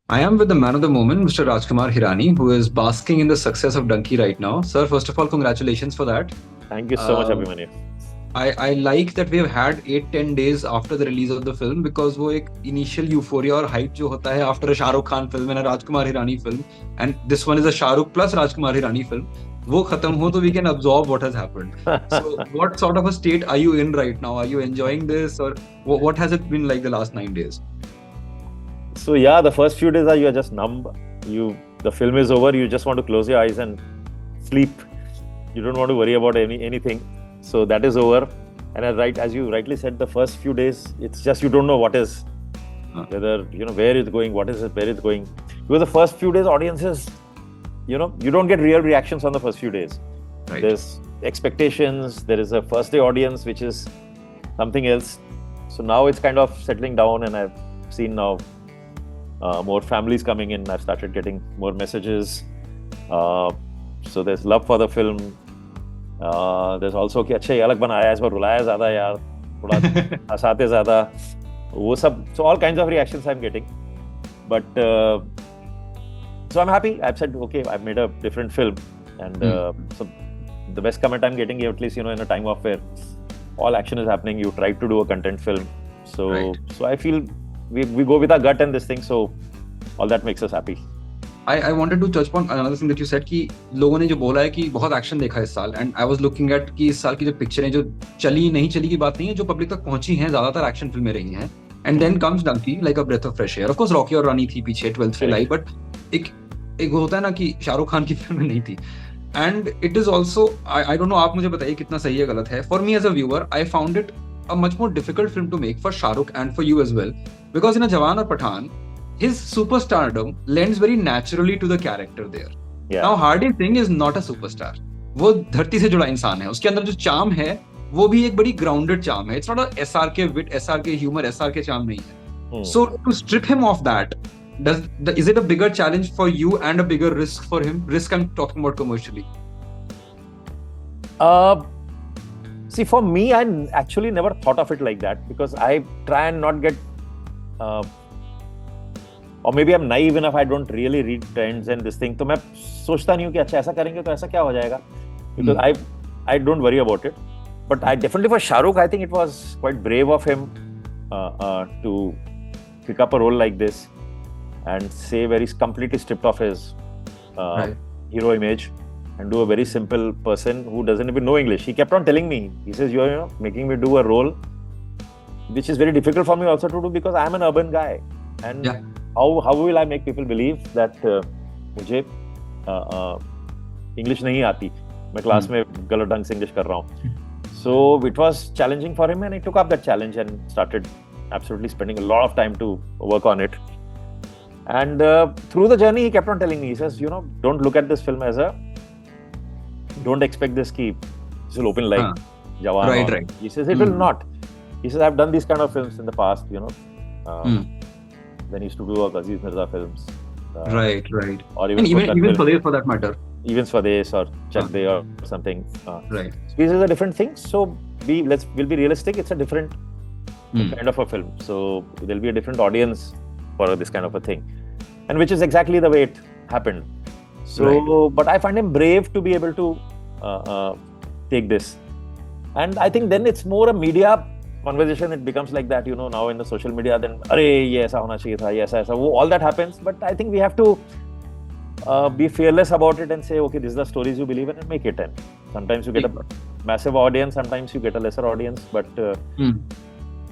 I am with the man of the moment, Mr. Rajkumar Hirani, who is basking in the success of Dunki right now. Sir, first of all, congratulations for that. Thank you so much, Uh, Abhimanyu. I like that we have had 8-10 days after the release of the film because वो एक initial euphoria और hype जो होता है after a Shah Rukh Khan film and a Rajkumar Hirani film, and this one is a Shah Rukh plus Rajkumar Hirani film, वो खत्म हो तो we can absorb what has happened. So what sort of a state are you in right now? Are you enjoying this, or what has it been like the last 9 days? So yeah, the first few days you are just numb. The film is over. You just want to close your eyes and sleep. You don't want to worry about anything. So that is over. And as you rightly said, the first few days, it's just you don't know what is, whether where it's going, what is it, where it's going. Because the first few days, audiences, you don't get real reactions on the first few days. Right. There's expectations. There is a first day audience, which is something else. So now it's kind of settling down, and I've seen now more families coming in. I've started getting more messages. So there's love for the film. There's also कि अच्छा ये अलग बनाया है, इस बार रुलाया ज़्यादा यार, थोड़ा हंसाते ज़्यादा, वो सब. So all kinds of reactions I'm getting. But so I'm happy. I've said okay, I've made a different film, and so the best comment I'm getting, at least in a time of where all action is happening, you try to do a content film. So Right. so I feel we go with our gut and this thing, so all that makes us happy. I wanted to touch upon another thing that you said कि लोगों ने जो बोला है कि बहुत action देखा है इस साल, and I was looking at कि इस साल की जो पिक्चरें जो चली नहीं चली की बात नहीं है, जो पब्लिक तक पहुंची हैं ज्यादातर एक्शन फिल्में रही हैं. And then comes Dunki like a breath of fresh air. Of course Rocky Aur Rani थी पीछे, 12th फेल आई, बट एक एक वो होता है ना कि शाहरुख खान की फिल्म नहीं थी. And it is also, I don't know, आप मुझे बताइए कितना सही है गलत है. For me as a viewer I found it a much more difficult film to make for Shah Rukh and for you as well, because in a Jawan or Pathan, his superstardom lends very naturally to the character there. Yeah. Now Hardy Singh is not a superstar. वो धरती से जुड़ा इंसान है. उसके अंदर जो charm है वो भी एक बड़ी ग्राउंडेड चार्म है. It's not a SRK wit, SRK humor, SRK charm नहीं है. So to strip him of that, is it a bigger challenge for you and a bigger risk for him? Risk I'm talking about commercially. See, for me, I actually never thought of it like that, because I try and not get, or maybe I'm naive enough, I don't really read trends and this thing. तो मैं सोचता नहीं हूँ कि अच्छा ऐसा करेंगे तो ऐसा क्या हो जाएगा, because I don't worry about it. But I definitely, for Shah Rukh, I think it was quite brave of him to pick up a role like this and say where he's completely stripped off his hero image and do a very simple person who doesn't even know English. He kept on telling me, he says, you're making me do a role which is very difficult for me also to do, because I'm an urban guy. And how will I make people believe that मुझे English नहीं आती, मैं class में गलत ढंग से English कर रहा हूँ. So it was challenging for him, and he took up that challenge and started absolutely spending a lot of time to work on it. And through the journey, he kept on telling me, he says, don't look at this film as don't expect this ki this will open like Jawan. Right. He says it will not. He says, I've done these kind of films in the past, when he used to do Aziz Mirza films. Right. Or even Swades for that matter. Even Swades or Chak De or something. Right. This is a different thing. So we'll be realistic. It's a different kind of a film. So there'll be a different audience for this kind of a thing, and which is exactly the way it happened. So, But I find him brave to be able to take this. And I think then it's more a media conversation. It becomes like that, now in the social media, then, arey, ye aisa hona chahiye tha, ye aisa, all that happens. But I think we have to be fearless about it and say, okay, these are the stories you believe in, and make it. And sometimes you get a massive audience, sometimes you get a lesser audience.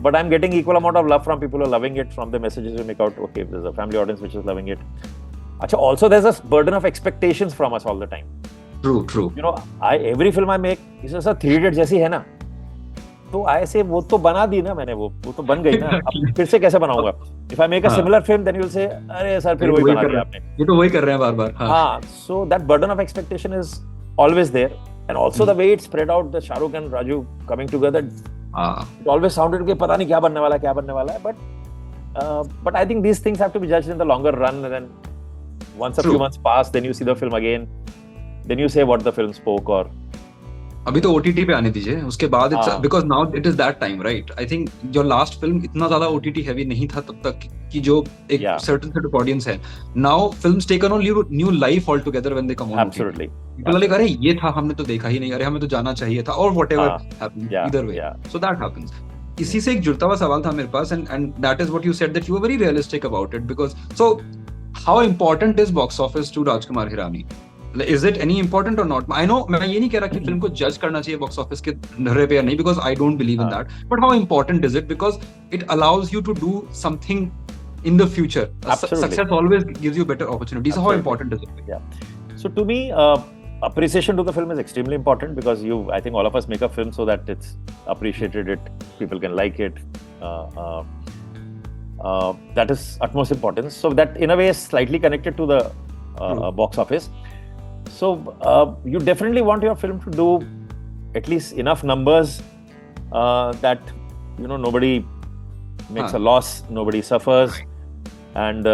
But I'm getting equal amount of love from people who are loving it, from the messages we make out. Okay, there's a family audience which is loving it. Also, there's a burden of expectations from us all the time. True. Every film I make, he says, "Sir, 3 Idiots जैसी है ना?" तो I say, वो तो बना दी ना मैंने, वो तो बन गई ना, अब फिर से कैसे बनाऊंगा? If I make a similar film, then you'll say, अरे सर फिर वही बना दिया आपने. ये तो वही कर रहे हैं बार-बार. हाँ. So that burden of expectation is always there, and also the way it's spread out, the Shah Rukh and Raju coming together, it always sounded कि पता नहीं क्या बनने वाला है, but I think these things have to be judged in the longer run, and then once a few months pass, then you see the film again, then you say what the film spoke, or अभी तो OTT पे आने दीजिए, उसके बाद it's हाँ because now it is that time, right? I think your last film इतना ज्यादा ओटीटी हैवी नहीं था तब तक कि जो एक या सर्टेन सेट ऑफ ऑडियंस है. Now films taken on new life all together when they come on OTT. Absolutely people are like, अरे ये था, हमने तो देखा ही नहीं, अरे हमें तो जाना चाहिए था, और व्हाटएवर हाँ हैपेंस या ईदर वे. या सो दैट हैपेंस. इसी से एक जुड़ता हुआ सवाल था मेरे पास, and that is what you said, that you were very realistic about it. Because so how important is box office to Rajkumar Hirani? Is it any important or not? I know, मैं ये नहीं कह रहा कि फिल्म को जज करना चाहिए बॉक्स ऑफिस के धर्रे पे या नहीं, because I don't believe in that. But how important is it? Because it allows you to do something in the future. Success always gives you better opportunities. So how important is it? Yeah. So to me, appreciation to the film is extremely important, because I think all of us make a film so that it's appreciated, people can like it. That is utmost importance. So that in a way is slightly connected to the box office. So you definitely want your film to do at least enough numbers that nobody makes a loss, nobody suffers, and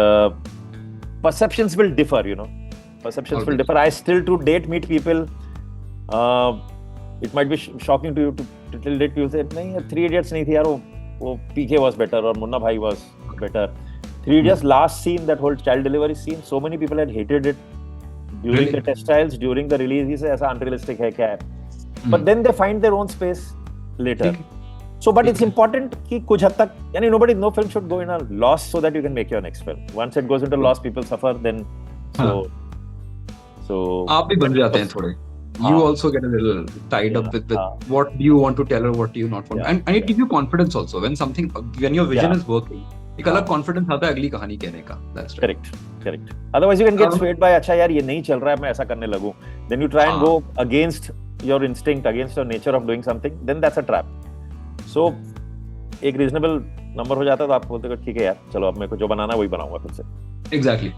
perceptions will differ. Perceptions will differ. I still to date meet people. It might be shocking to you to till date people say, "नहीं, Three Idiots नहीं थी यार, वो PK was better or Munna Bhai was better." Three Idiots last scene, that whole child delivery scene, so many people had hated it. During the test trials, during the release, he said, "ऐसा unrealistic है क्या है?" But then they find their own space later. So, but it's important कि कुछ हद तक, no film should go in a loss so that you can make your next film. Once it goes into loss, people suffer. Then, so आप भी बन जाते हैं थोड़े. You also get a little tied up with what do you want to tell or what do you not want, and it gives you confidence also when your vision is working. एक अलग confidence आता है अगली कहानी कहने का. That's right. Correct. Otherwise you can get swayed by, अच्छा यार ये नहीं चल रहा है, मैं ऐसा करने लगूं. Then you try and go against your instinct, against your nature of doing something. Then that's a trap. So एक reasonable number हो जाता है तो आप बोलते हो ठीक है यार, चलो अब मेरे को जो बनाना है वही बनाऊंगा फिर से. Exactly.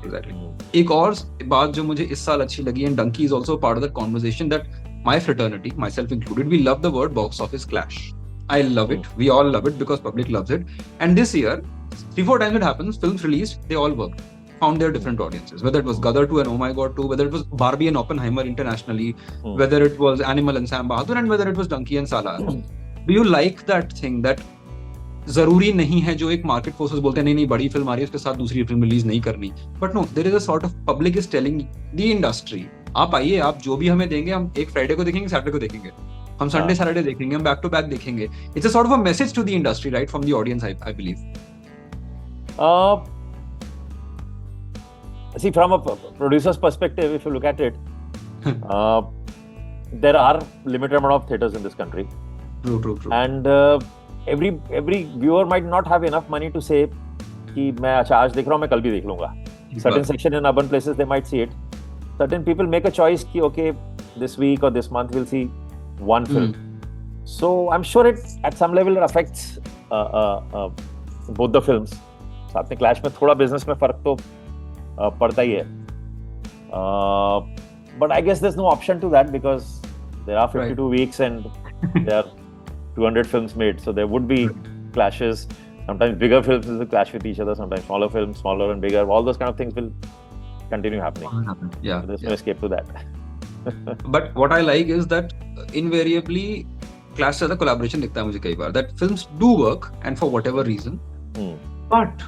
एक और बात जो मुझे इस साल अच्छी लगी, and Dunki is also part of that conversation, that my fraternity, myself included, we love the word box office clash. I love it. We all love it because public loves it. And this year, 3-4 times it happens, films released, they all worked, found their different audiences, whether it was Gadar 2 and Oh My God 2, whether it was Barbie and Oppenheimer internationally, whether it was Animal and Sam Bahadur, and whether it was Dunki and Salaar. Do you like that thing, that जरूरी नहीं है जो एक market forces बोलते हैं नहीं बड़ी film आ रही है उसके साथ दूसरी फिल्म रिलीज नहीं करनी, but no, there is a sort of public is telling the industry, आप आइए, आप जो भी हमें देंगे, हम एक फ्राइडे को देखेंगे, सैटरडे को देखेंगे, हम संडे सैटरडे देखेंगे, हम बैक टू बैक देखेंगे. It's a sort of a message to the industry, right, from the audience, I believe. See, from a producer's perspective, if you look at it, there are limited amount of theaters in this country. True. And every viewer might not have enough money to say कि मैं अच्छा आज देख रहा हूँ, मैं कल भी देख लूँगा. Certain section in urban places they might see it. Certain people make a choice कि okay, this week or this month we'll see one film. So I'm sure it at some level it affects both the films. साथ में clash में थोड़ा business में फर्क तो पड़ता ही है. But I guess there's no option to that because there are 52 weeks and there are 200 films made, so there would be clashes. Sometimes bigger films will clash with each other, sometimes smaller films, smaller and bigger, all those kind of things will continue happening. Yeah, there's no escape to that. But what I like is that invariably clash से ज़्यादा collaboration दिखता है मुझे कई बार, that films do work and for whatever reason.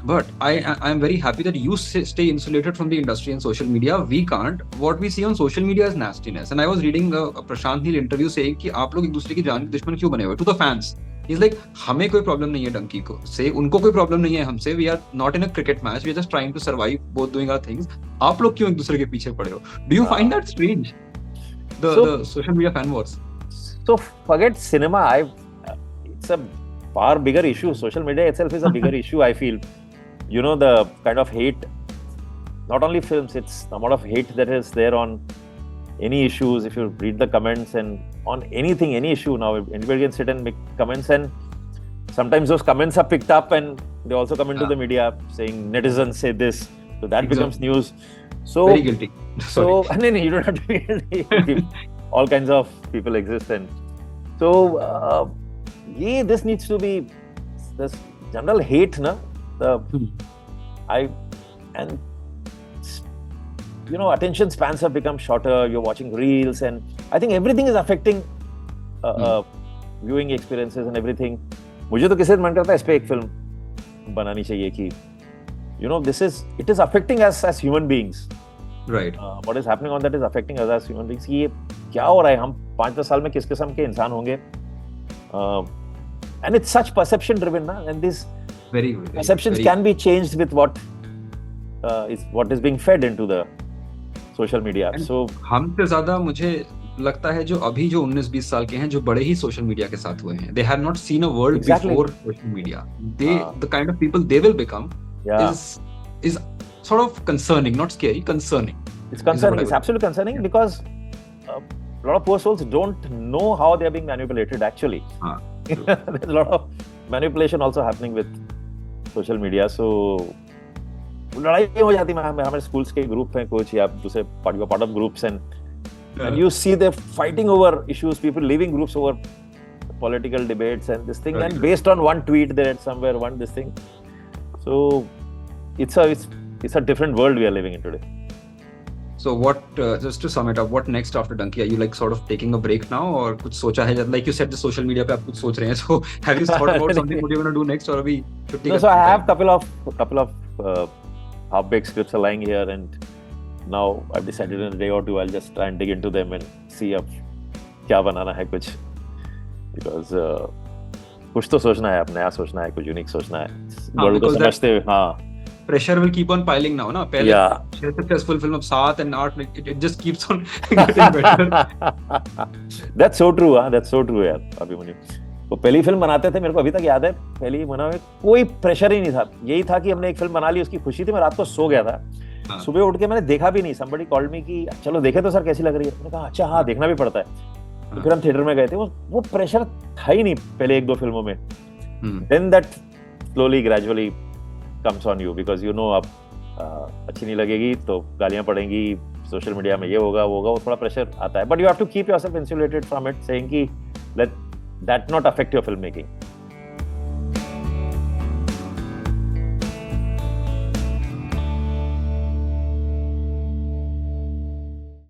But I am very happy that you stay insulated from the industry and social media. We can't. What we see on social media is nastiness. And I was reading a Prashant Neil interview saying कि आप लोग एक दूसरे की जान के दुश्मन क्यों बने हुए? To the fans, he's like, हमें कोई problem नहीं है डंकी को से, उनको कोई problem नहीं है हमसे. We are not in a cricket match. We are just trying to survive, both doing our things. आप लोग क्यों एक दूसरे के पीछे पड़े हो? Do you find that strange? The social media fan wars. So forget cinema. It's a far bigger issue. Social media itself is a bigger issue, I feel. The kind of hate, not only films, it's the amount of hate that is there on any issues. If you read the comments and on anything, any issue now, anybody can sit and make comments, and sometimes those comments are picked up and they also come into the media saying netizens say this, so that becomes news. So very guilty. So and then you don't have to be guilty. All kinds of people exist, and so this needs to be this general hate, na. Attention spans have become shorter. You're watching reels, and I think everything is affecting viewing experiences and everything, मुझे तो किसी दिन मन करता है इस पे एक फिल्म बनानी चाहिए कि you know this is it is affecting us as human beings, right, what is happening on that is affecting us as human beings. ये क्या हो रहा है, हम 5-10 साल में किस किस्म के इंसान होंगे, and it's such perception driven na, and these perceptions can be changed with what is being fed into the social media. So हमसे ज्यादा मुझे लगता है जो अभी जो 19-20 साल के हैं जो बड़े ही सोशल मीडिया के साथ हुए हैं, they have not seen a world before social media. The kind of people they will become is sort of concerning, not scary, concerning. It's concerning. It's absolutely concerning because a lot of poor souls don't know how they are being manipulated actually. There's a lot of manipulation also happening with social media. So लड़ाई हो जाती है. हमारे schools के group हैं कुछ या दूसरे part of groups and you see they're fighting over issues, people leaving groups over political debates and this thing, right. And based on one tweet they read somewhere, one this thing. So it's a different world we are living in today. So what, just to sum it up, what next after Dunki? Are you like sort of taking a break now or कुछ सोचा है? Like you said, the social media पे आप कुछ सोच रहे हैं. So have you thought about something what you're going to do next or अभी छुट्टी? No, so I have couple of half-baked scripts are lying here and now I've decided in a day or two I'll just try and dig into them and see अब क्या बनाना है कुछ, because कुछ तो सोचना है, अपने नया सोचना है, कुछ यूनिक सोचना है, वर्ल्ड को समझते हुए. हाँ, pressure will keep on piling now ना, पहले successful film of 7 and 8 it just keeps on getting better. That's so true, हाँ, that's so true यार अभिमन्यु. वो पहली फिल्म बनाते थे, मेरे को अभी तक याद है, पहली बना में कोई प्रेशर ही नहीं था, यही था कि हमने एक फिल्म बना ली, उसकी खुशी थी. मैं रात को सो गया था, सुबह उठ के मैंने देखा भी नहीं. somebody called me कि चलो देखे तो सर कैसी लग रही है. मैंने कहा अच्छा हाँ देखना भी पड़ता है. तो फिर हम थिएटर में गए थे. वो प्रेशर था ही नहीं पहले 1-2 फिल्मों में. Then that slowly gradually comes on you because you know अब अच्छी नहीं लगेगी तो गालियां पड़ेंगी, सोशल मीडिया में ये होगा वो होगा, वो थोड़ा प्रेशर आता है. But you have to keep yourself insulated from it, saying कि let that not affect your filmmaking.